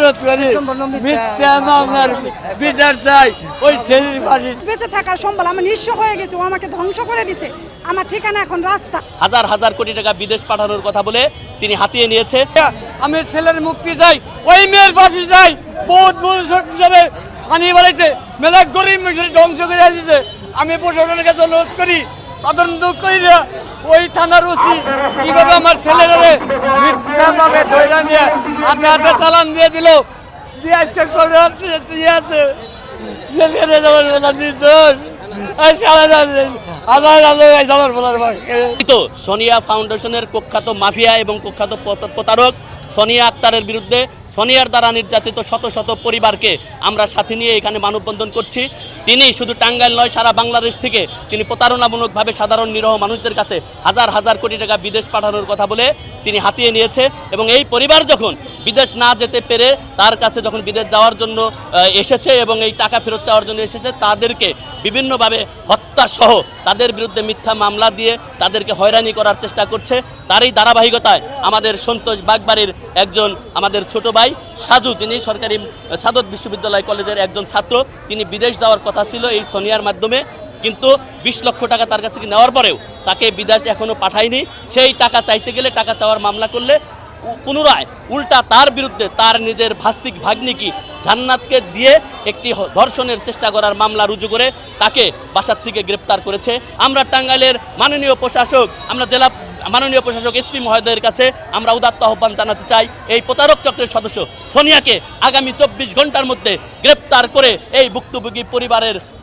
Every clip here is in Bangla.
অনুরোধ করি মিথ্যা মামলার বিচার চাই, ওই ছেলের ফাঁসি। বেঁচে থাকার সম্বল আমি নিঃস্ব হয়ে গেছি, ও আমাকে ধ্বংস করে দিছে। আমার ঠিকানা এখন রাস্তা। হাজার হাজার কোটি টাকা বিদেশ পাঠানোর কথা বলে তিনি হাতিয়ে নিয়েছে। আমি ছেলের মুক্তি চাই, ওই মেয়ের ফাঁসি চাই। বহুত শক্তিশালী আনি বলেছে, মেলা গরিব মানুষের ধ্বংস করে আসছে। আমি প্রশাসনের কাছে অনুরোধ করি, তদন্ত করি না ওই থানার ওসি কিভাবে আমার ছেলেরা মিথ্যাভাবে ধৈর্য নিয়ে হাতে হাতে চালান দিয়ে দিল, দিয়ে আজকে করে আছে আছে সোনিয়া ফাউন্ডেশনের কুখ্যাত মাফিয়া এবং কুখ্যাত প্রতারক সোনিয়া আক্তারের বিরুদ্ধে সোনিয়ার দ্বারা নির্যাতিত শত শত পরিবারকে আমরা সাথে নিয়ে এখানে মানববন্ধন করছি। তিনি শুধু টাঙ্গাইল নয়, সারা বাংলাদেশ থেকে তিনি প্রতারণামূলকভাবে সাধারণ নিরহ মানুষদের কাছে হাজার হাজার কোটি টাকা বিদেশ পাঠানোর কথা বলে তিনি হাতিয়ে নিয়েছে। এবং এই পরিবার যখন বিদেশ না যেতে পেরে তার কাছে যখন বিদেশ যাওয়ার জন্য এসেছে এবং এই টাকা ফেরত চাওয়ার জন্য এসেছে, তাদেরকে বিভিন্নভাবে হত্যাসহ তাদের বিরুদ্ধে মিথ্যা মামলা দিয়ে তাদেরকে হয়রানি করার চেষ্টা করছে। তারই ধারাবাহিকতায় আমাদের সন্তোষ বাগবাড়ির একজন আমাদের ছোট ভাই সাজু, যিনি সরকারি সাদত বিশ্ববিদ্যালয় কলেজের একজন ছাত্র, তিনি বিদেশ যাওয়ার কথা ছিল এই সোনিয়ার মাধ্যমে, কিন্তু 20 লক্ষ টাকা তার কাছ থেকে নেওয়ার পরেও তাকে বিদেশ এখনও পাঠায়নি। সেই টাকা চাইতে গেলে, টাকা চাওয়ার মামলা করলে পুনরায় উল্টা তার বিরুদ্ধে তার নিজের ভাস্তিক ভাগ্নিকি জান্নাতকে দিয়ে একটি ধর্ষণের চেষ্টা করার মামলা রুজু করে তাকে বাসার থেকে গ্রেপ্তার করেছে। আমরা টাঙ্গাইলের মাননীয় প্রশাসক, আমরা জেলা মাননীয় প্রশাসক এসপি মহোদয়ের কাছে আমরা উদাত্ত আহ্বান জানাতে চাই, এই প্রতারক চক্রের সদস্য সোনিয়াকে আগামী 24 ঘন্টার মধ্যে গ্রেপ্তার করে এই ভুক্তভোগী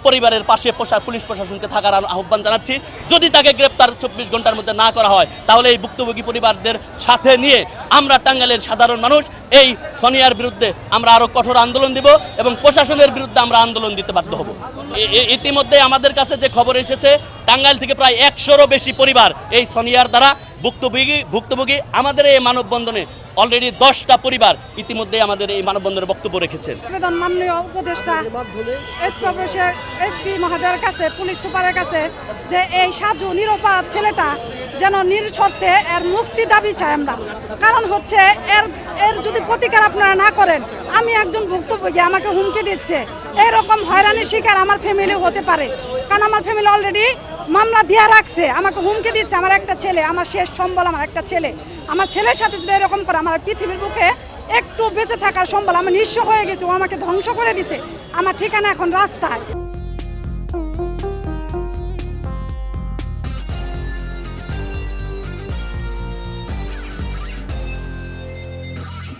পরিবারের পাশে পুলিশ প্রশাসনকে থাকার আহ্বান জানাচ্ছি। যদি তাকে গ্রেপ্তার 24 ঘন্টার মধ্যে না করা হয়, তাহলে এই ভুক্তভোগী পরিবারদের সাথে নিয়ে আমরা টাঙ্গাইলের সাধারণ মানুষ এই সোনিয়ার বিরুদ্ধে আমরা আরও কঠোর আন্দোলন দিব এবং প্রশাসনের বিরুদ্ধে আমরা আন্দোলন দিতে বাধ্য হব। ইতিমধ্যে আমাদের কাছে যে খবর এসেছে, টাঙ্গাইল থেকে প্রায় 100-রও বেশি পরিবার এই সোনিয়ার দ্বারা ভুক্তভোগী। আমাদের এই মানববন্ধনে অলরেডি 10টা পরিবার ইতিমধ্যে আমাদের এই মানববন্ধনের বক্তব্য রেখেছেন। মাননীয় উপদেষ্টা এসপি মহোদয়ের কাছে, পুলিশ সুপারের কাছে, যে এই সাজু নিরপরাধ ছেলেটা যেন নিঃশর্তে এর মুক্তি দাবি চাই আমরা। কারণ হচ্ছে এর যদি প্রতিকার আপনারা না করেন, আমি একজন ভুক্তভোগী, আমাকে হুমকি দিচ্ছে। এরকম হয়রানির শিকার আমার ফ্যামিলি হতে পারে, কারণ আমার ফ্যামিলি অলরেডি মামলা দিয়ে রাখছে, আমাকে হুমকি দিচ্ছে। আমার একটা ছেলে, আমার শেষ সম্বল আমার একটা ছেলে, আমার ছেলের সাথে যদি এরকম করে, আমার পৃথিবীর বুকে একটু বেঁচে থাকার সম্বল আমি নিঃস্ব হয়ে গেছি, ও আমাকে ধ্বংস করে দিছে। আমার ঠিকানা এখন রাস্তায়।